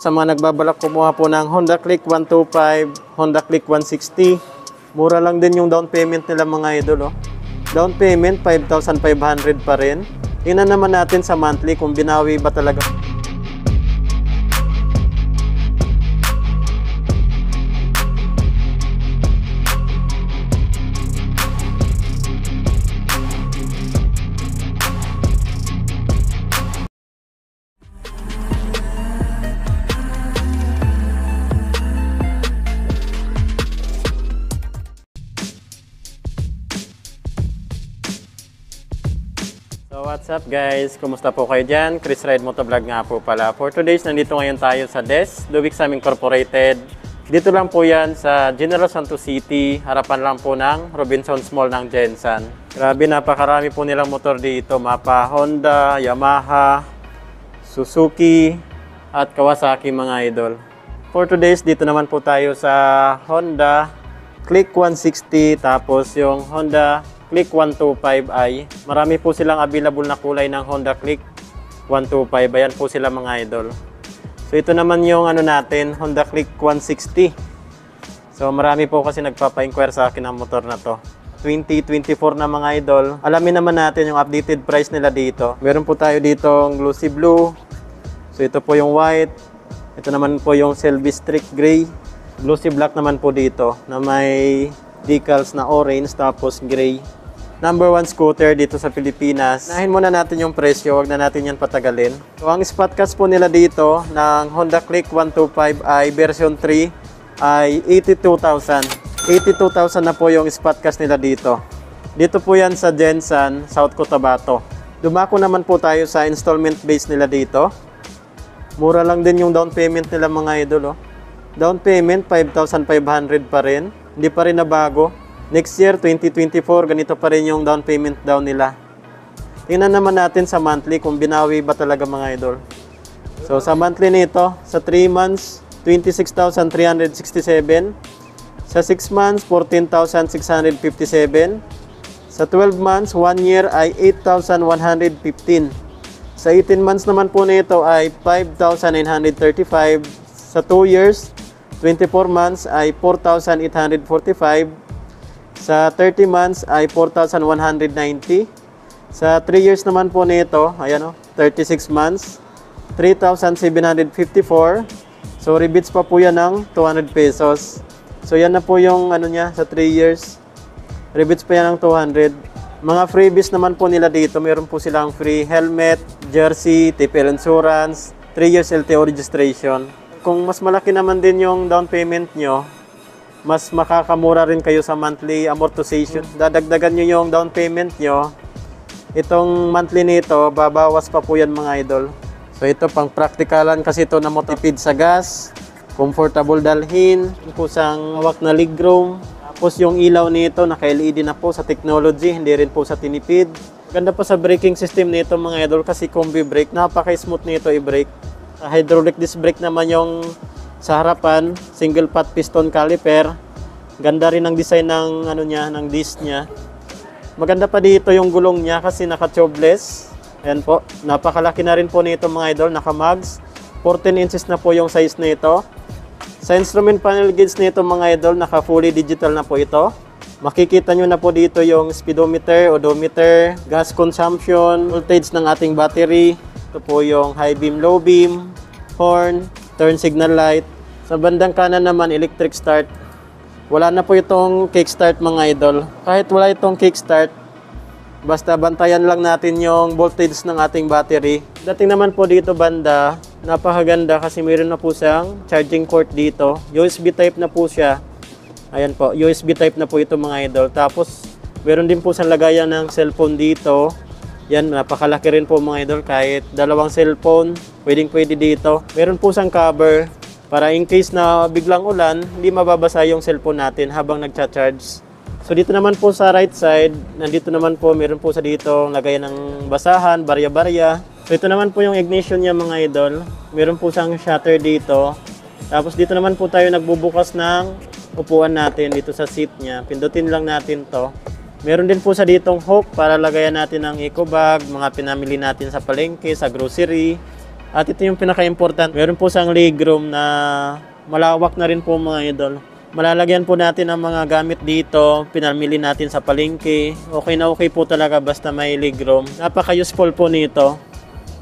Sa mga nagbabalak kumuha po ng Honda Click 125, Honda Click 160, mura lang din yung down payment nila mga idol. Oh. Down payment 5,500 pa rin. Tingnan naman natin sa monthly kung binawi ba talaga. So what's up guys? Kumusta po kayo dyan? Chris Ride Motovlog nga po pala. For today's, nandito ngayon tayo sa DES, Lubixam Incorporated. Dito lang po yan sa General Santos City. Harapan lang po ng Robinsons Mall ng Gensan. Grabe, napakarami po nilang motor dito. Mapa Honda, Yamaha, Suzuki, at Kawasaki mga idol. For today's, dito naman po tayo sa Honda Click 160, tapos yung Honda Click 125i. Marami po silang available na kulay ng Honda Click 125. Ayan po sila mga idol. So ito naman yung ano natin, Honda Click 160. So marami po kasi nagpapa-inquire sa akin ang motor na to. 2024 na mga idol. Alamin naman natin yung updated price nila dito. Meron po tayo ditong glossy blue. So ito po yung white. Ito naman po yung Selby Streak gray. Glossy black naman po dito na may decals na orange tapos gray. Number 1 scooter dito sa Pilipinas. Nahin muna natin yung presyo, wag na natin yan patagalin. So ang spot cash po nila dito ng Honda Click 125i version 3 ay 82,000. 82,000 na po yung spot cash nila dito. Dito po yan sa Gensan, South Cotabato. Dumako naman po tayo sa installment base nila dito. Mura lang din yung down payment nila mga idol. Oh. Down payment 5,500 pa rin. Hindi pa rin nabago. Next year, 2024, ganito pa rin yung down payment daw nila. Tingnan naman natin sa monthly kung binawi ba talaga mga idol. So sa monthly nito, sa 3 months, 26,367. Sa 6 months, 14,657. Sa 12 months, 1 year ay 8,115. Sa 18 months naman po nito ay 5,935. Sa 2 years, 24 months ay 4,845. Sa 30 months ay 4,190. Sa 3 years naman po nito, ayan o, 36 months, 3,754. So, rebates pa po yan ng 200 pesos. So, yan na po yung ano niya sa 3 years. Rebates pa yan ng 200. Mga freebies naman po nila dito, meron po silang free helmet, jersey, TPL insurance, 3 years LTO registration. Kung mas malaki naman din yung down payment nyo, mas makakamura rin kayo sa monthly amortization. Dadagdagan nyo yung down payment nyo. Itong monthly nito, babawas pa po yan mga idol. So ito pang praktikalan kasi ito na motipid sa gas, comfortable dalhin, kusang hawak na legroom. Tapos yung ilaw nito, naka-LED na po sa technology, hindi rin po sa tinipid. Ganda pa sa braking system nito mga idol kasi combi brake. Napaka-smooth nito i-brake. Hydraulic disc brake naman yung sa harapan, single pot piston caliper. Ganda rin ang design ng ano niya, ng disc niya. Maganda pa dito yung gulong niya kasi naka-tubeless. Ayan po, napakalaki na rin po nito mga idol, naka-mags. 14 inches na po yung size nito. Sa instrument panel gauge nito mga idol, naka-fully digital na po ito. Makikita nyo na po dito yung speedometer, odometer, gas consumption, voltage ng ating battery. Ito po yung high beam, low beam, horn, turn signal light. Sa bandang kanan naman, electric start. Wala na po itong kickstart mga idol. Kahit wala itong kickstart, basta bantayan lang natin yung voltage ng ating battery. Dating naman po dito banda, napakaganda kasi mayroon na po siyang charging port dito. USB type na po siya. Ayan po, USB type na po ito mga idol. Tapos, meron din po sa lagayan ng cellphone dito. Yan, napakalaki rin po mga idol. Kahit dalawang cellphone, pwede dito. Meron po siyang cover para in case na biglang ulan, hindi mababasa yung cellphone natin habang nagcha-charge. So dito naman po sa right side, nandito naman po, meron po sa dito lagayan ng basahan, barya-barya. So ito naman po yung ignition niya mga idol. Meron po siyang shutter dito. Tapos dito naman po tayo nagbubukas ng upuan natin dito sa seat niya. Pindutin lang natin to. Meron din po sa ditong hook para lagayan natin ng eco bag, mga pinamili natin sa palengke, sa grocery. At ito yung pinaka-important. Meron po siyang legroom na malawak na rin po mga idol. Malalagyan po natin ang mga gamit dito. Pinamili natin sa palengke. Okay na okay po talaga basta may legroom. Napaka-useful po nito.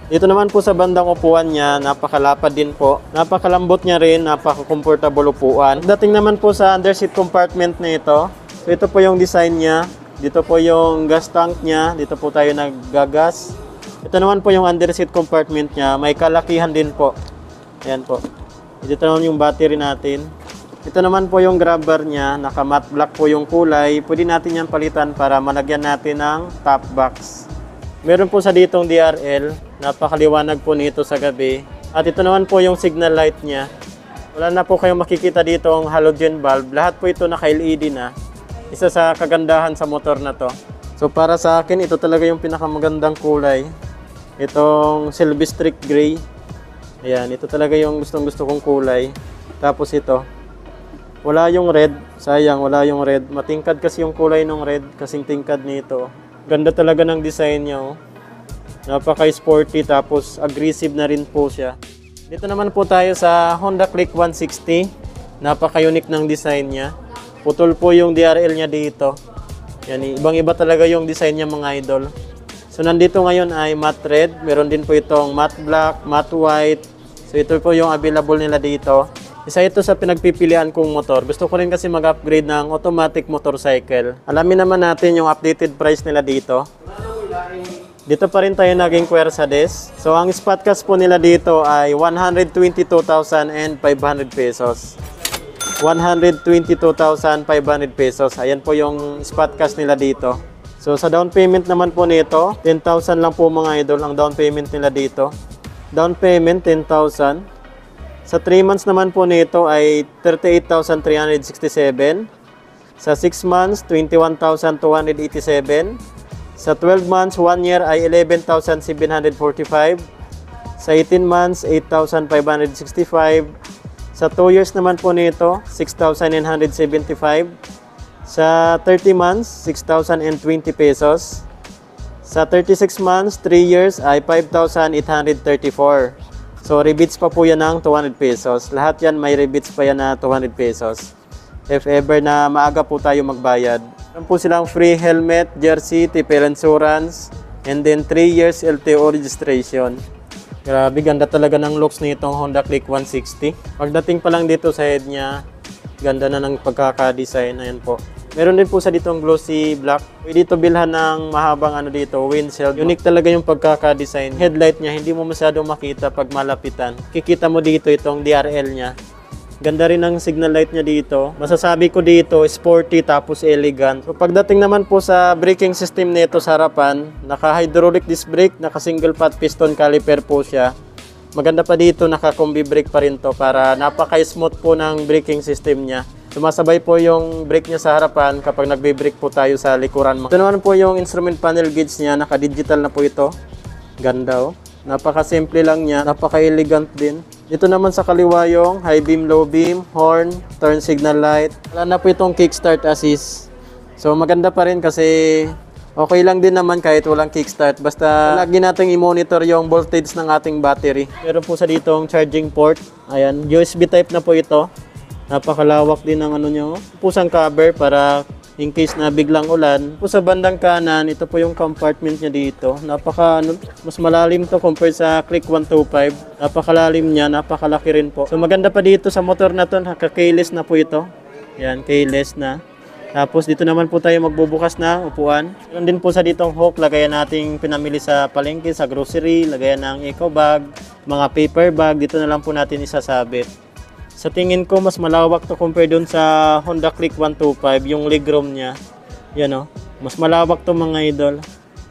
Dito naman po sa bandang upuan niya, napakalapad din po. Napakalambot niya rin, napaka-comfortable upuan. Dating naman po sa underseat compartment na ito. So ito po yung design niya. Dito po yung gas tank niya. Dito po tayo naggagas. Ito naman po yung underseat compartment niya. May kalakihan din po. Ayan po. Dito naman yung battery natin. Ito naman po yung grab bar niya. Naka matte black po yung kulay. Pwede natin yan palitan para malagyan natin ng top box. Meron po sa ditong DRL. Napakaliwanag po nito sa gabi. At ito naman po yung signal light niya. Wala na po kayong makikita dito ang halogen bulb. Lahat po ito naka-LED na. Isa sa kagandahan sa motor na to. So para sa akin, ito talaga yung pinakamagandang kulay. Itong Silvestric Gray. Ayan, ito talaga yung gustong-gusto kong kulay. Tapos ito. Wala yung red. Sayang, wala yung red. Matingkad kasi yung kulay ng red. Kasing tingkad nito. Ganda talaga ng design niya. Oh. Napaka-sporty tapos aggressive na rin po siya. Dito naman po tayo sa Honda Click 160. Napaka-unique ng design niya. Putol po yung DRL niya dito. Yan, ibang-iba talaga yung design niya mga idol. So nandito ngayon ay matte red. Meron din po itong matte black, matte white. So ito po yung available nila dito. Isa ito sa pinagpipilian kong motor. Gusto ko rin kasi mag-upgrade ng automatic motorcycle. Alamin naman natin yung updated price nila dito. Dito pa rin tayo naging Quersades. So ang spot cash po nila dito ay 122,500 pesos. 122,500 pesos. Ayan po yung spot cash nila dito. So sa down payment naman po nito, 10,000 lang po mga idol ang down payment nila dito. Down payment 10,000. Sa 3 months naman po nito ay 38,367. Sa 6 months, 21,287. Sa 12 months, 1 year ay 11,745. Sa 18 months, 8,565. Sa 2 years naman po nito, 6,975. Sa 30 months, 6,020 pesos. Sa 36 months, 3 years ay 5,834. So, rebates pa po yan ng 200 pesos. Lahat yan may rebates pa yan na 200 pesos. If ever na maaga po tayo magbayad. Meron po silang free helmet, jersey, TPL insurance, and then 3 years LTO registration. Grabe, ganda talaga ng looks nitong Honda Click 160. Pagdating pa lang dito sa head niya, ganda na ng pagkaka-design. Ayan po. Meron din po sa ditong glossy black. Pwede ito bilhan ng mahabang dito, windshield. Unique talaga yung pagkaka-design. Headlight niya, hindi mo masyadong makita pag malapitan. Kikita mo dito itong DRL niya. Ganda rin ang signal light niya dito. Masasabi ko dito, sporty tapos elegant. So, pagdating naman po sa braking system nito sa harapan, naka-hydraulic disc brake, naka-single pot piston caliper po siya. Maganda pa dito, naka-combi brake pa rin to para napaka-smooth po ng braking system niya. Sumasabay po yung brake niya sa harapan kapag nagbe-brake po tayo sa likuran mo. Ito naman po yung instrument panel gauge niya, naka-digital na po ito. Ganda oh. Napaka-simple lang niya, napaka-elegant din. Dito naman sa kaliwa yung high beam, low beam, horn, turn signal light. Wala na po itong kickstart assist. So maganda pa rin kasi okay lang din naman kahit walang kickstart. Basta lagi nating i-monitor yung voltage ng ating battery. Meron po sa ditong charging port. Ayan, USB type na po ito. Napakalawak din ng nyo. Pusang cover para in case na biglang ulan. Po sa bandang kanan, ito po yung compartment niya dito. Mas malalim to compared sa Click 125. Napakalalim niya, napakalaki rin po. So maganda pa dito sa motor na to, naka-keyless na po ito. Yan, keyless na. Tapos dito naman po tayo magbubukas na upuan. Meron din po sa ditong hook, lagayan nating pinamili sa palengke, sa grocery, lagayan ng eco bag, mga paper bag. Dito na lang po natin isasabit. Sa tingin ko, mas malawak to compare dun sa Honda Click 125, yung legroom niya. Yan o, mas malawak to mga idol.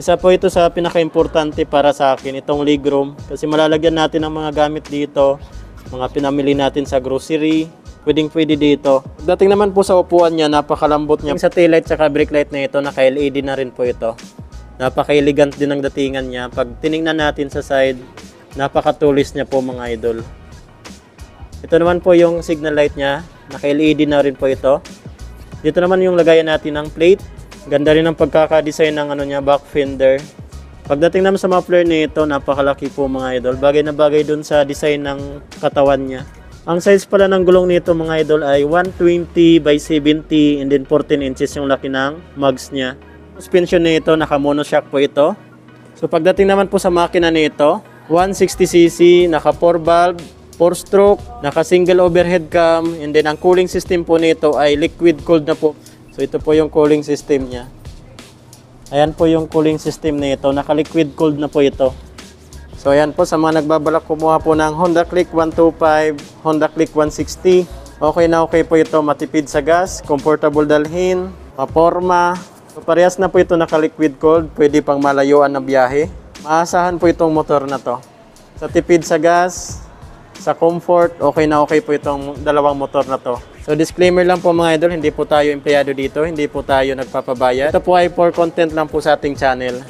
Isa po ito sa pinaka-importante para sa akin, itong legroom. Kasi malalagyan natin ang mga gamit dito, mga pinamili natin sa grocery, pwedeng-pwede dito. Dating naman po sa upuan niya, napakalambot niya. Sa taillight at brake light na ito, naka-LED na rin po ito. Napaka-elegant din ang datingan niya. Pag tiningnan natin sa side, napakatulis niya po mga idol. Ito naman po yung signal light niya. Naka-LED na rin po ito. Dito naman yung lagayan natin ng plate. Ganda rin ang pagkaka-design ng niya, back fender. Pagdating naman sa muffler nito, napakalaki po mga idol. Bagay na bagay dun sa design ng katawan niya. Ang size pala ng gulong nito mga idol ay 120 by 70 and then 14 inches yung laki ng mugs niya. Suspension nito, naka monoshock po ito. So pagdating naman po sa makina nito, 160cc, naka 4 valve, 4 stroke, naka single overhead cam, and then ang cooling system po nito ay liquid cooled na po. So ito po yung cooling system niya. Ayan po yung cooling system nito, naka liquid cooled na po ito. So ayan po sa mga nagbabalak kumuha po ng Honda Click 125, Honda Click 160. Okay na okay po ito, matipid sa gas, comfortable dalhin, maporma. So parehas na po ito naka liquid cooled, pwede pang malayuan na biyahe. Maasahan po itong motor na to. Sa tipid sa gas, sa comfort, okay na okay po itong dalawang motor na to. So disclaimer lang po mga idol, hindi po tayo empleyado dito, hindi po tayo nagpapabayad. Ito po ay for content lang po sa ating channel.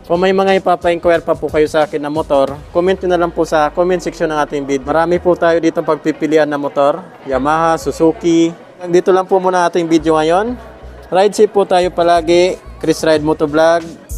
Kung may mga ipapa-inquire pa po kayo sa akin na motor, comment nyo na lang po sa comment section ng ating video. Marami po tayo dito pagpipilian na motor, Yamaha, Suzuki. Dito lang po muna ating video ngayon. Ride safe po tayo palagi. Chris Ride Motovlog.